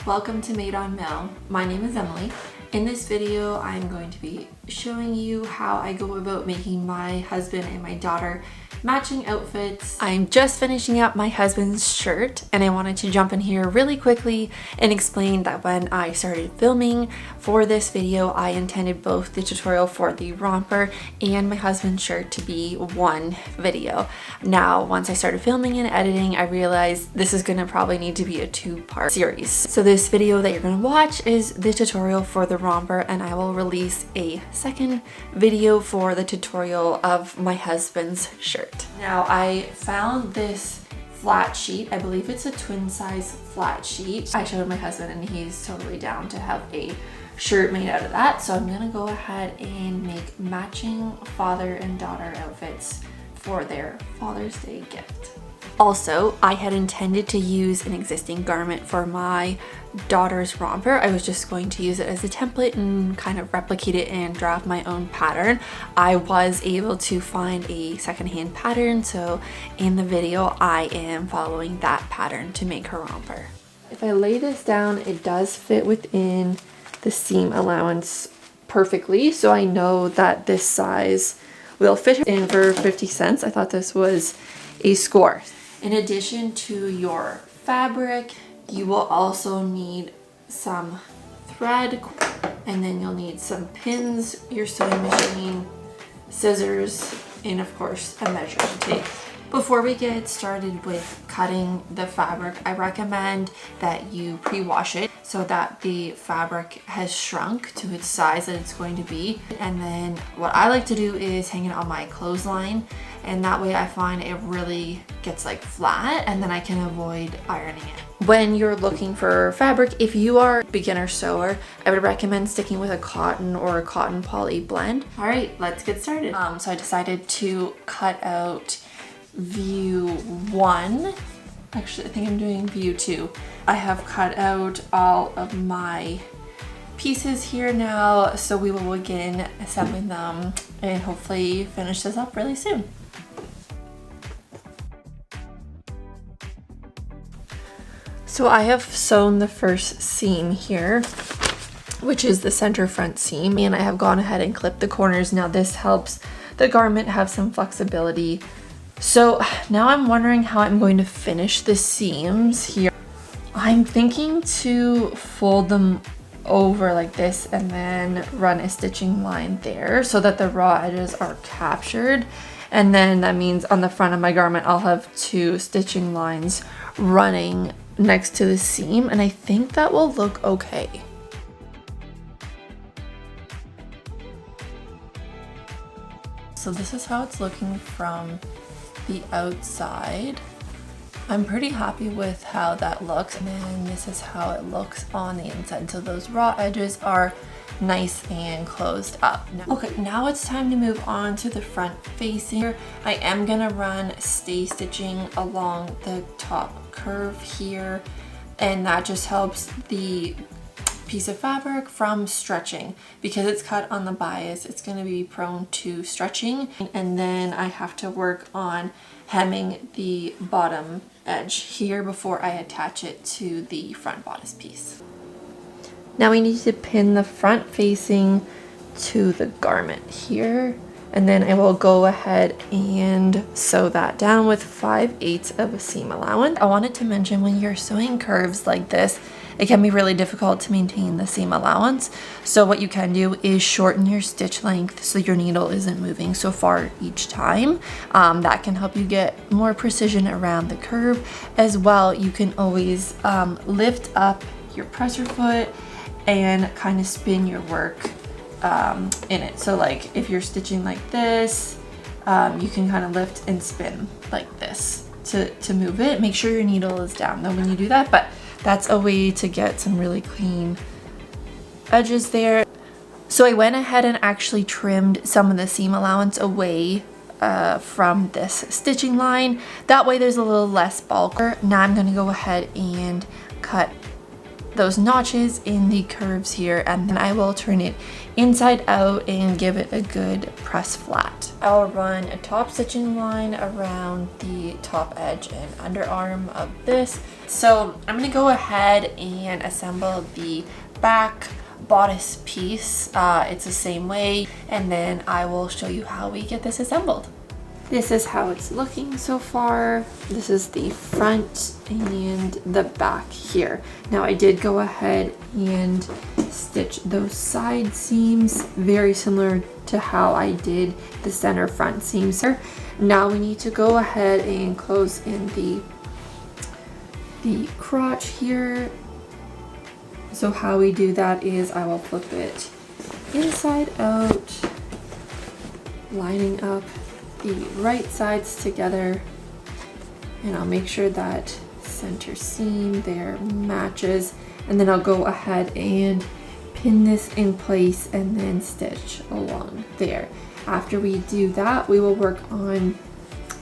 welcome to Made on Mill. My name is Emily. In this video, I'm going to be showing you how I go about making my husband and my daughter matching outfits. I'm just finishing up my husband's shirt and I wanted to jump in here really quickly and explain that when I started filming for this video, I intended both the tutorial for the romper and my husband's shirt to be one video. Now, once I started filming and editing, I realized this is gonna probably need to be a two-part series. So this video that you're gonna watch is the tutorial for the romper, and I will release a second video for the tutorial of my husband's shirt. Now I found this flat sheet. I believe it's a twin size flat sheet. I showed my husband and he's totally down to have a shirt made out of that. So I'm gonna go ahead and make matching father and daughter outfits for their Father's Day gift. Also, I had intended to use an existing garment for my daughter's romper. I was just going to use it as a template and kind of replicate it and draft my own pattern. I was able to find a secondhand pattern, so in the video I am following that pattern to make her romper. If I lay this down, it does fit within the seam allowance perfectly, so I know that this size will fit in for 50 cents. I thought this was a score. In addition to your fabric, you will also need some thread, and then you'll need some pins, your sewing machine, scissors, and of course a measuring tape. Before we get started with cutting the fabric, I recommend that you pre-wash it so that the fabric has shrunk to its size that it's going to be. And then what I like to do is hang it on my clothesline, and that way I find it really gets like flat, and then I can avoid ironing it. When you're looking for fabric, if you are a beginner sewer, I would recommend sticking with a cotton or a cotton poly blend. All right, let's get started. So I decided to cut out view 1. Actually, I think I'm doing view 2. I have cut out all of my pieces here now, so we will begin assembling them and hopefully finish this up really soon. So I have sewn the first seam here, which is the center front seam, and I have gone ahead and clipped the corners. Now this helps the garment have some flexibility. So now I'm wondering how I'm going to finish the seams here. I'm thinking to fold them over like this and then run a stitching line there so that the raw edges are captured. And then that means on the front of my garment, I'll have 2 stitching lines running next to the seam, and I think that will look okay. So this is how it's looking from the outside. I'm pretty happy with how that looks, and then this is how it looks on the inside. So those raw edges are nice and closed up. Okay, now it's time to move on to the front facing. I am gonna run stay stitching along the top curve here, and that just helps the piece of fabric from stretching. Because it's cut on the bias, it's going to be prone to stretching, and then I have to work on hemming the bottom edge here before I attach it to the front bodice piece. Now we need to pin the front facing to the garment here, and then I will go ahead and sew that down with 5/8 of a seam allowance. I wanted to mention, when you're sewing curves like this, it can be really difficult to maintain the seam allowance. So what you can do is shorten your stitch length so your needle isn't moving so far each time. That can help you get more precision around the curve. As well, you can always lift up your presser foot and kind of spin your work in it. So like if you're stitching like this, you can kind of lift and spin like this to move it. Make sure your needle is down though when you do that, but that's a way to get some really clean edges there. So I went ahead and actually trimmed some of the seam allowance away from this stitching line. That way there's a little less bulk. Now I'm going to go ahead and cut those notches in the curves here, and then I will turn it inside out and give it a good press flat. I'll run a top stitching line around the top edge and underarm of this. So I'm gonna go ahead and assemble the back bodice piece. It's the same way, and then I will show you how we get this assembled. This is how it's looking so far. This is the front and the back here. Now I did go ahead and stitch those side seams very similar to how I did the center front seams here. Now we need to go ahead and close in the crotch here. So how we do that is I will flip it inside out, lining up the right sides together, and I'll make sure that center seam there matches, and then I'll go ahead and pin this in place and then stitch along there. After we do that, we will work on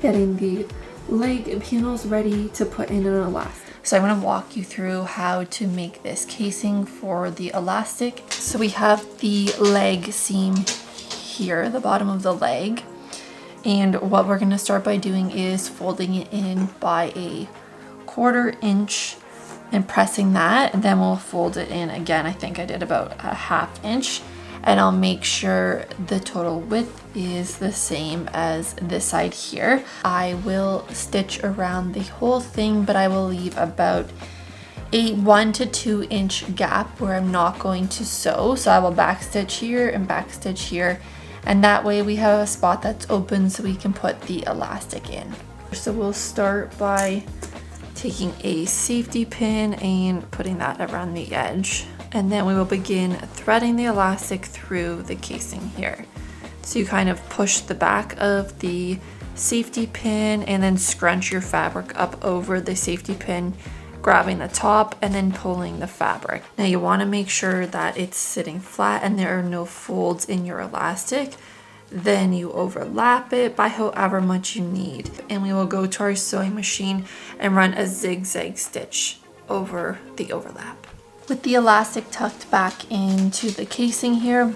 getting the leg panels ready to put in an elastic. So I want to walk you through how to make this casing for the elastic. So we have the leg seam here, the bottom of the leg. And what we're going to start by doing is folding it in by a 1/4 inch and pressing that, and then we'll fold it in again. I think I did about a 1/2 inch, and I'll make sure the total width is the same as this side here. I will stitch around the whole thing, but I will leave about a 1 to 2 inch gap where I'm not going to sew. So I will backstitch here and backstitch here, and that way we have a spot that's open so we can put the elastic in. So we'll start by taking a safety pin and putting that around the edge, and then we will begin threading the elastic through the casing here. So you kind of push the back of the safety pin and then scrunch your fabric up over the safety pin, grabbing the top and then pulling the fabric. Now you want to make sure that it's sitting flat and there are no folds in your elastic. Then you overlap it by however much you need. And we will go to our sewing machine and run a zigzag stitch over the overlap. With the elastic tucked back into the casing here,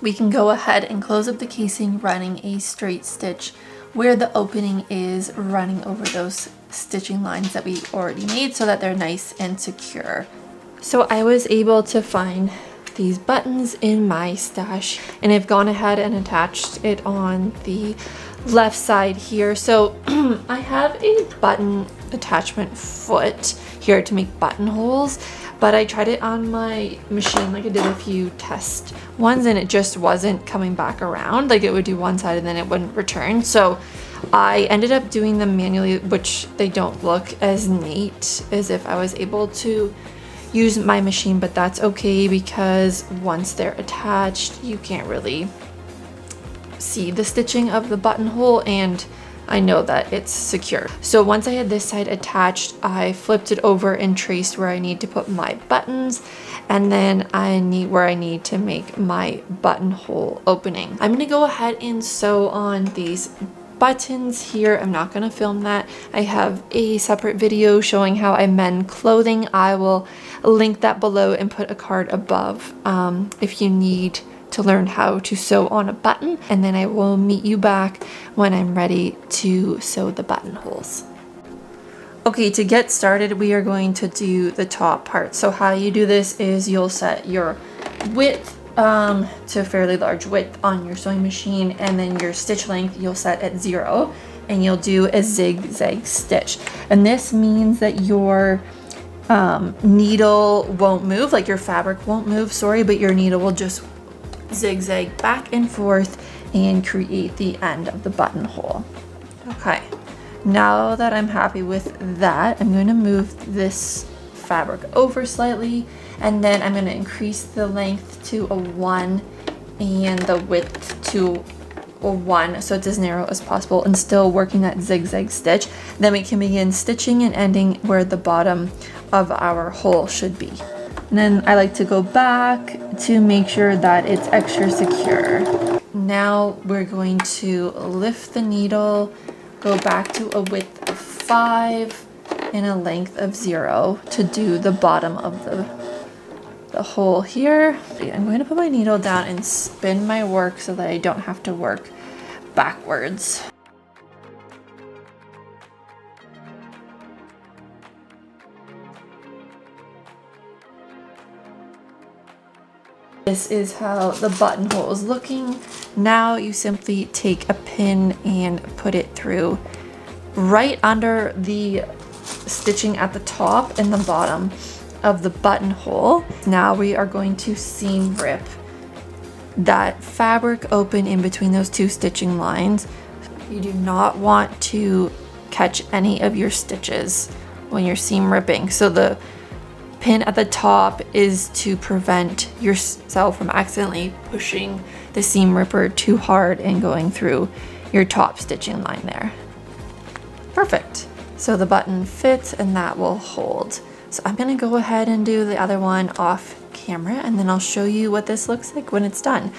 we can go ahead and close up the casing, running a straight stitch where the opening is, running over those stitching lines that we already made so that they're nice and secure. So I was able to find these buttons in my stash, and I've gone ahead and attached it on the left side here. So I have a button attachment foot here to make buttonholes, but I tried it on my machine, like I did a few test ones, and it just wasn't coming back around. Like it would do one side and then it wouldn't return. So I ended up doing them manually, which they don't look as neat as if I was able to use my machine, but that's okay because once they're attached, you can't really see the stitching of the buttonhole, and I know that it's secure. So once I had this side attached, I flipped it over and traced where I need to put my buttons, and then where I need to make my buttonhole opening. I'm gonna go ahead and sew on these buttons here. I'm not gonna film that. I have a separate video showing how I mend clothing. I will link that below and put a card above if you need to learn how to sew on a button, and then I will meet you back when I'm ready to sew the buttonholes. Okay, to get started, we are going to do the top part. So how you do this is you'll set your width to a fairly large width on your sewing machine, and then your stitch length you'll set at 0, and you'll do a zigzag stitch. And this means that your needle won't move, like your fabric won't move, sorry, but your needle will just zigzag back and forth and create the end of the buttonhole. Okay, now that I'm happy with that, I'm going to move this fabric over slightly, and then I'm going to increase the length to a 1 and the width to a 1, so it's as narrow as possible, and still working that zigzag stitch. Then we can begin stitching and ending where the bottom of our hole should be. And then I like to go back to make sure that it's extra secure. Now we're going to lift the needle, go back to a width of 5, in a length of 0 to do the bottom of the hole here. I'm going to put my needle down and spin my work so that I don't have to work backwards. This is how the buttonhole is looking. Now you simply take a pin and put it through right under the stitching at the top and the bottom of the buttonhole. Now we are going to seam rip that fabric open in between those two stitching lines. You do not want to catch any of your stitches when you're seam ripping. So the pin at the top is to prevent yourself from accidentally pushing the seam ripper too hard and going through your top stitching line there. Perfect. So the button fits and that will hold. So I'm gonna go ahead and do the other one off camera and then I'll show you what this looks like when it's done.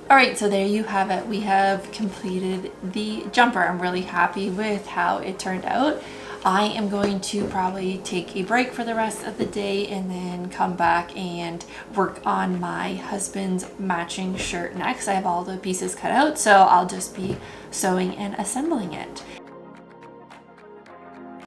All right, so there you have it. We have completed the jumper. I'm really happy with how it turned out. I am going to probably take a break for the rest of the day and then come back and work on my husband's matching shirt next. I have all the pieces cut out, so I'll just be sewing and assembling it.